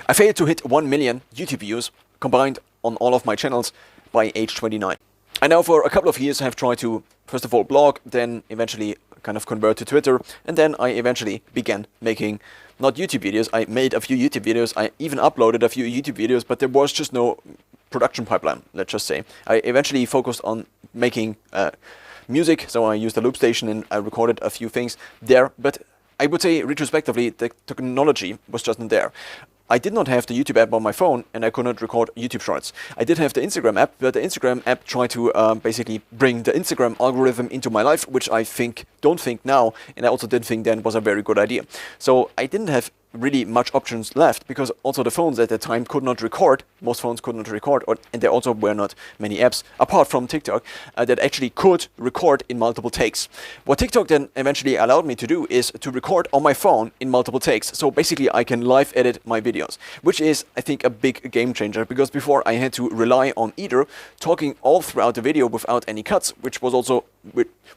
I failed to hit 1 million YouTube views combined on all of my channels by age 29. I now for a couple of years have tried to, first of all, blog, then eventually kind of convert to Twitter, and then I eventually began making not YouTube videos. I made a few YouTube videos, I even uploaded a few YouTube videos, but there was just no production pipeline, let's just say. I eventually focused on making music, so I used a loop station and I recorded a few things there, but I would say retrospectively the technology was just not there. I did not have the YouTube app on my phone and I could not record YouTube Shorts. I did have the Instagram app, but the Instagram app tried to basically bring the Instagram algorithm into my life, which I don't think now, and I also didn't think then was a very good idea. So I didn't have really much options left, because also the phones at that time could not record. Most phones could not record, and there also were not many apps apart from TikTok that actually could record in multiple takes. What TikTok then eventually allowed me to do is to record on my phone in multiple takes. So basically I can live edit my videos, which is, I think, a big game changer, because before I had to rely on either talking all throughout the video without any cuts, which was also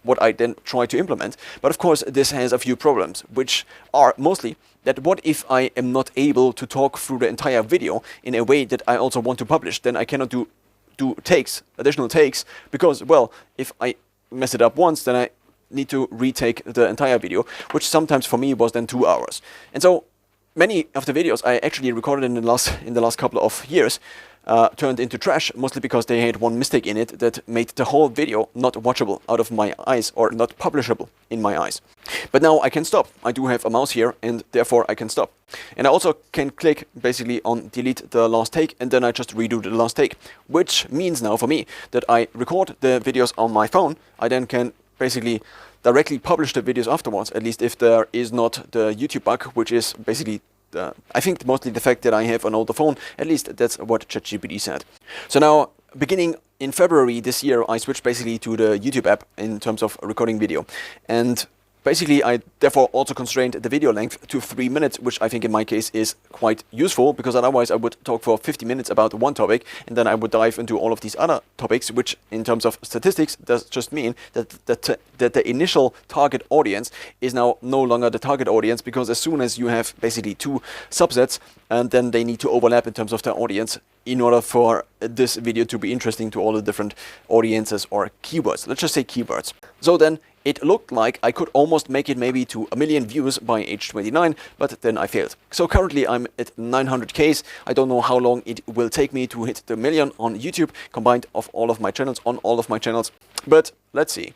what I then tried to implement. But of course this has a few problems, which are mostly that what if I am not able to talk through the entire video in a way that I also want to publish? Then I cannot do additional takes, because, well, if I mess it up once, then I need to retake the entire video, which sometimes for me was then 2 hours. And so many of the videos I actually recorded in the last couple of years turned into trash, mostly because they had one mistake in it that made the whole video not watchable out of my eyes, or not publishable in my eyes. But now I can stop. I do have a mouse here, and therefore I can stop. And I also can click basically on delete the last take, and then I just redo the last take, which means now for me that I record the videos on my phone. I then can basically directly publish the videos afterwards, at least if there is not the YouTube bug, which is basically I think mostly the fact that I have an older phone. At least that's what ChatGPT said. So now, beginning in February this year, I switched basically to the YouTube app in terms of recording video. And basically, I therefore also constrained the video length to 3 minutes, which I think in my case is quite useful, because otherwise I would talk for 50 minutes about one topic, and then I would dive into all of these other topics, which in terms of statistics does just mean that the initial target audience is now no longer the target audience, because as soon as you have basically two subsets, and then they need to overlap in terms of the audience in order for this video to be interesting to all the different audiences or keywords. Let's just say keywords. So then it looked like I could almost make it maybe to 1 million views by age 29, but then I failed. So currently I'm at 900Ks. I don't know how long it will take me to hit the million on YouTube combined of all of my channels, but let's see.